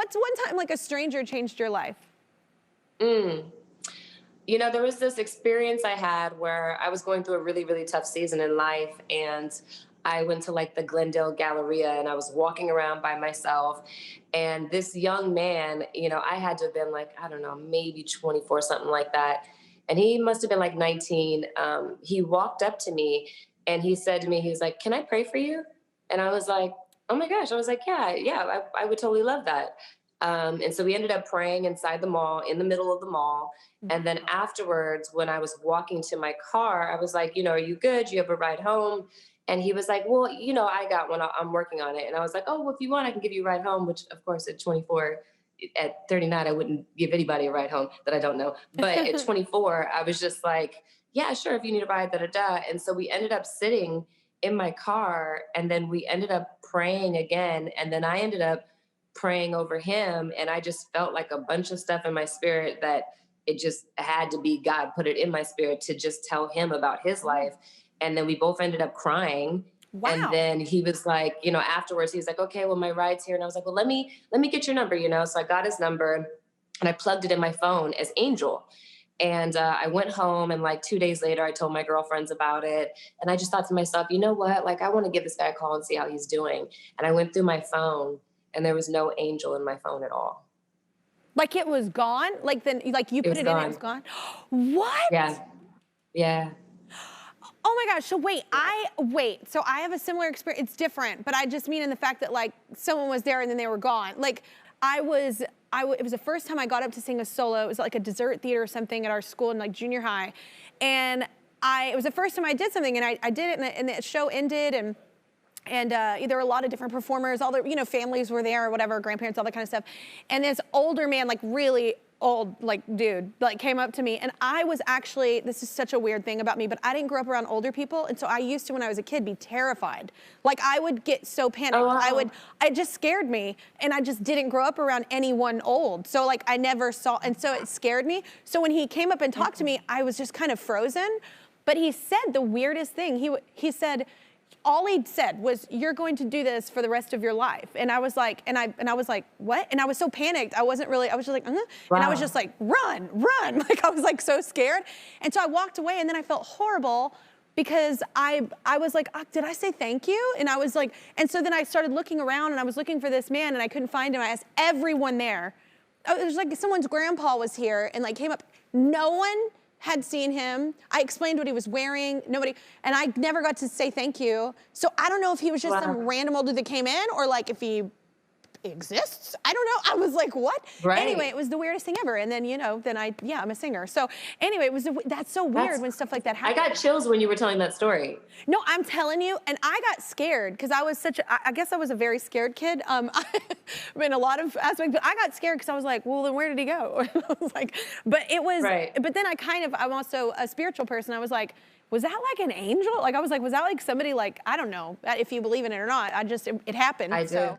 what's one time like a stranger changed your life? Mm. You know, there was this experience I had where I was going through a really, really tough season in life. And I went to like the Glendale Galleria and I was walking around by myself. And this young man, you know, I had to have been like, I don't know, maybe 24, something like that. And he must have been like 19. He walked up to me and he said to me, he was like, "Can I pray for you?" And I was like, "Oh my gosh." I was like, "Yeah, yeah, I would totally love that." And so we ended up praying inside the mall, in the middle of the mall. And then Wow. afterwards, when I was walking to my car, I was like, "Are you good? You have a ride home?" And he was like, "Well, I got one. I'm working on it." And I was like, "Oh, well, if you want, I can give you a ride home," which, of course, at 24, at 39, I wouldn't give anybody a ride home that I don't know. But at 24, I was just like, "Yeah, sure. If you need a ride, da da da." And so we ended up sitting in my car and then we ended up praying again. And then I ended up praying over him. And I just felt like a bunch of stuff in my spirit that it just had to be God put it in my spirit to just tell him about his life. And then we both ended up crying. And Wow. then he was like, afterwards, he was like, "Okay, well, my ride's here." And I was like, "Well, let me get your number." So I got his number and I plugged it in my phone as Angel. And I went home, and like 2 days later, I told my girlfriends about it. And I just thought to myself, you know what? Like, I want to give this guy a call and see how he's doing. And I went through my phone, and there was no Angel in my phone at all. Like it was gone? Like then like you It put was it in, it was gone. gone? What? Yeah. Yeah. Oh my gosh. So wait. So I have a similar experience. It's different, but I just mean in the fact that like someone was there and then they were gone. Like it was the first time I got up to sing a solo. It was like a dessert theater or something at our school in like junior high. And it was the first time I did something and I did it and the show ended and there were a lot of different performers, all the, families were there or whatever, grandparents, all that kind of stuff. And this older man, like really old, like dude, like came up to me. And I was actually, this is such a weird thing about me, but I didn't grow up around older people. And so I used to, when I was a kid, be terrified. Like I would get so Oh, panicked. wow. It just scared me. And I just didn't grow up around anyone old. So like I never saw, and so it scared me. So when he came up and talked to me, I was just kind of frozen. But he said the weirdest thing. He said, all he said was, "You're going to do this for the rest of your life." And I was like, I was like, what? And I was so panicked. I was just like, and I was just Wow. like, run. Like I was like so scared. And so I walked away and then I felt horrible because I was like, did I say thank you? And I was like, and so then I started looking around and I was looking for this man and I couldn't find him. I asked everyone there. It was like someone's grandpa was here and like came up. No one had seen him. I explained what he was wearing. Nobody, and I never got to say thank you. So I don't know if he was just some Wow. random old dude that came in or like if he exists. I don't know. I was like, what? Anyway, Right. it was the weirdest thing ever. And then, I'm a singer. So anyway, that's so weird That's, when stuff like that I got happens. chills when you were telling that story. No, I'm telling you, and I got scared because I was I guess I was a very scared kid in a lot of aspects, but I got scared because I was like, well, then where did he go? I was like, Right. but then I'm also a spiritual person. I was like, was that like an angel? Like, I was like, was that like somebody like, I don't know if you believe in it or not. It happened. I So. do.